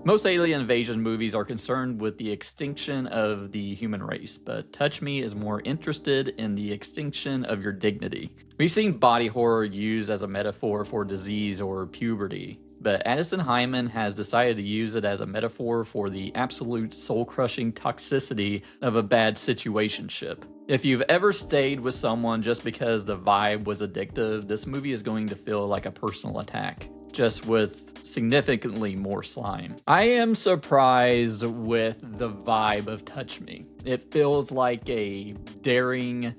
Most alien invasion movies are concerned with the extinction of the human race, but Touch Me is more interested in the extinction of your dignity. We've seen body horror used as a metaphor for disease or puberty, but Addison Heimann has decided to use it as a metaphor for the absolute soul-crushing toxicity of a bad situationship. If you've ever stayed with someone just because the vibe was addictive, this movie is going to feel like a personal attack, just with significantly more slime. I am surprised with the vibe of Touch Me. It feels like a daring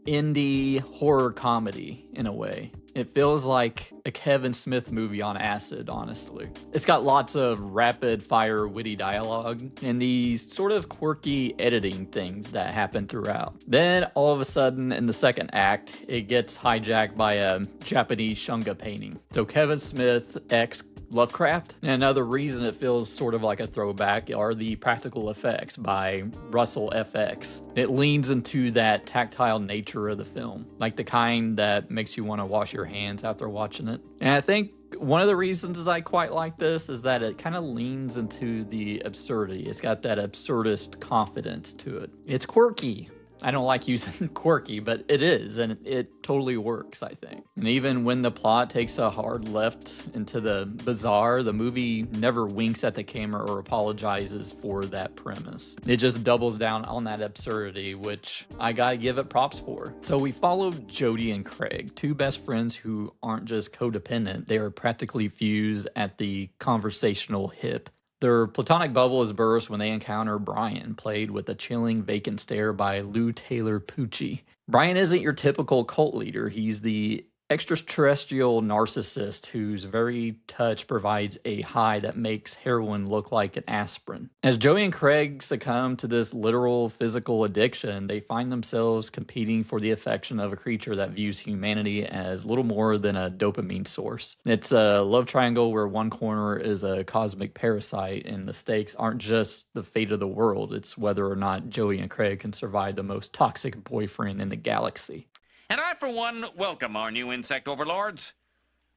indie horror comedy in a way. It feels like a Kevin Smith movie on acid, honestly. It's got lots of rapid fire witty dialogue and these sort of quirky editing things that happen throughout. Then all of a sudden in the second act, it gets hijacked by a Japanese Shunga painting. So Kevin Smith X Lovecraft. And another reason it feels sort of like a throwback are the practical effects by Russell FX. It leans into that tactile nature of the film, like the kind that makes you want to wash your hands after watching it. And I think one of the reasons I quite like this is that it kind of leans into the absurdity. It's got that absurdist confidence to it. It's quirky. I don't like using quirky, but it is, and it totally works, I think. And even when the plot takes a hard left into the bizarre, the movie never winks at the camera or apologizes for that premise. It just doubles down on that absurdity, which I gotta give it props for. So we followed Jody and Craig, two best friends who aren't just codependent, they are practically fused at the conversational hip. Their platonic bubble is burst when they encounter Brian, played with a chilling, vacant stare by Lou Taylor Pucci. Brian isn't your typical cult leader. He's the extraterrestrial narcissist whose very touch provides a high that makes heroin look like an aspirin. As Joey and Craig succumb to this literal physical addiction, they find themselves competing for the affection of a creature that views humanity as little more than a dopamine source. It's a love triangle where one corner is a cosmic parasite, and the stakes aren't just the fate of the world, it's whether or not Joey and Craig can survive the most toxic boyfriend in the galaxy. And I, for one, welcome our new insect overlords.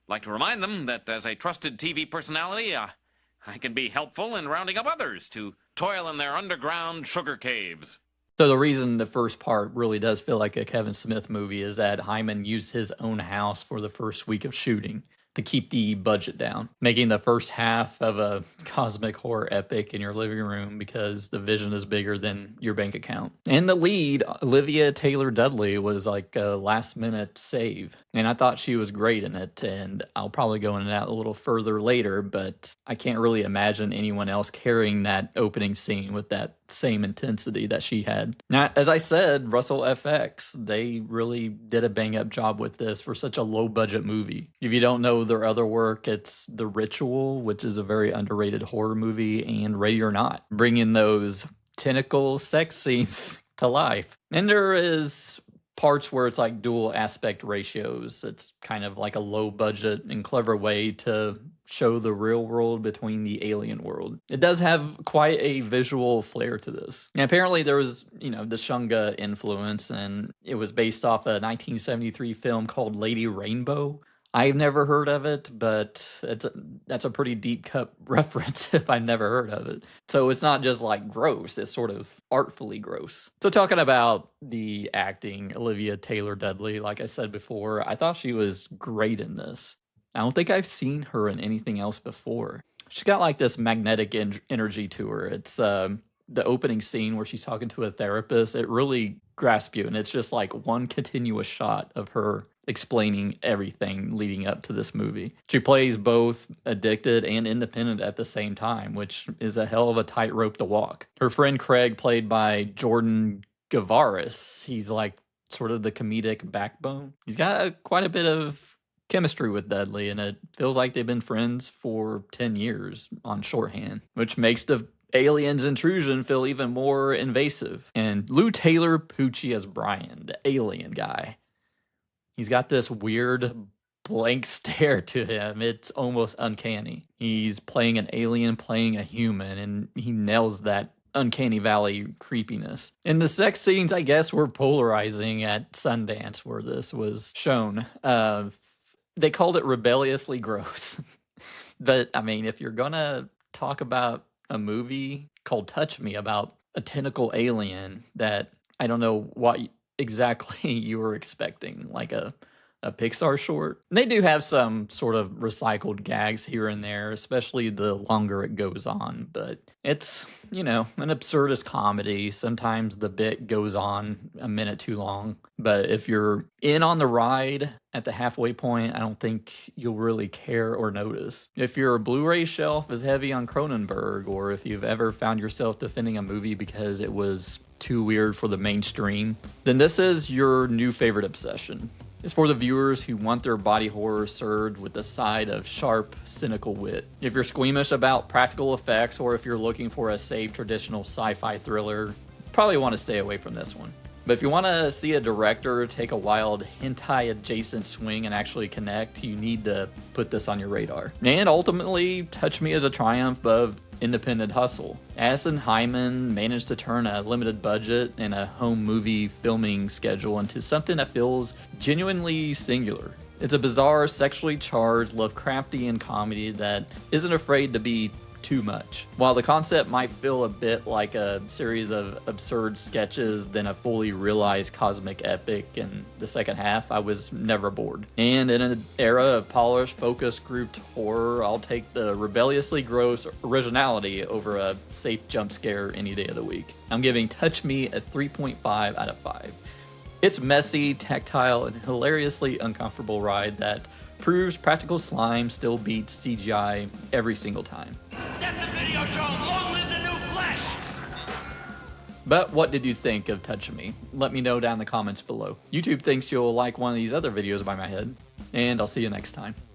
Like to remind them that as a trusted TV personality, I can be helpful in rounding up others to toil in their underground sugar caves. So the reason the first part really does feel like a Kevin Smith movie is that Hyman used his own house for the first week of shooting to keep the budget down, making the first half of a cosmic horror epic in your living room because the vision is bigger than your bank account. And the lead, Olivia Taylor Dudley, was like a last minute save. And I thought she was great in it. And I'll probably go into that a little further later, but I can't really imagine anyone else carrying that opening scene with that same intensity that she had. Now, as I said, Russell FX, they really did a bang up job with this for such a low budget movie. If you don't know their other work, it's The Ritual, which is a very underrated horror movie, and Ready or Not, bringing those tentacle sex scenes to life. And there is parts where it's like dual aspect ratios. It's kind of like a low budget and clever way to show the real world between the alien world. It does have quite a visual flair to this. And apparently there was, the Shunga influence, and it was based off a 1973 film called Lady Rainbow. I've never heard of it, but that's a pretty deep cut reference if I've never heard of it. So it's not just like gross, it's sort of artfully gross. So talking about the acting, Olivia Taylor Dudley, like I said before, I thought she was great in this. I don't think I've seen her in anything else before. She's got like this magnetic energy to her. It's the opening scene where she's talking to a therapist. It really grasps you, and it's just like one continuous shot of her explaining everything leading up to this movie. She plays both addicted and independent at the same time, which is a hell of a tightrope to walk. Her friend Craig, played by Jordan Gavaris, he's like sort of the comedic backbone. He's got quite a bit of chemistry with Dudley, and it feels like they've been friends for 10 years on shorthand, which makes the alien's intrusion feel even more invasive. And Lou Taylor Pucci as Brian, the alien guy. He's got this weird blank stare to him. It's almost uncanny. He's playing an alien, playing a human, and he nails that uncanny valley creepiness. And the sex scenes, I guess, were polarizing at Sundance where this was shown. They called it rebelliously gross. But, I mean, if you're gonna talk about a movie called Touch Me about a tentacle alien that I don't know what exactly you were expecting, like a Pixar short. They do have some sort of recycled gags here and there, especially the longer it goes on, but it's, you know, an absurdist comedy. Sometimes the bit goes on a minute too long, but if you're in on the ride at the halfway point, I don't think you'll really care or notice. If your Blu-ray shelf is heavy on Cronenberg, or if you've ever found yourself defending a movie because it was too weird for the mainstream, then this is your new favorite obsession. It's for the viewers who want their body horror served with a side of sharp, cynical wit. If you're squeamish about practical effects, or if you're looking for a safe traditional sci-fi thriller, probably want to stay away from this one. But if you want to see a director take a wild hentai-adjacent swing and actually connect, you need to put this on your radar. And ultimately, Touch Me is a triumph of independent hustle. Addison Heimann managed to turn a limited budget and a home movie filming schedule into something that feels genuinely singular. It's a bizarre, sexually charged, Lovecraftian comedy that isn't afraid to be too much. While the concept might feel a bit like a series of absurd sketches than a fully realized cosmic epic in the second half, I was never bored. And in an era of polished, focused, grouped horror, I'll take the rebelliously gross originality over a safe jump scare any day of the week. I'm giving Touch Me a 3.5 out of 5. It's messy, tactile, and hilariously uncomfortable ride that proves practical slime still beats CGI every single time. Get the video, Joe! Long live the new flesh! But what did you think of Touch Me? Let me know down in the comments below. YouTube thinks you'll like one of these other videos by my head, and I'll see you next time.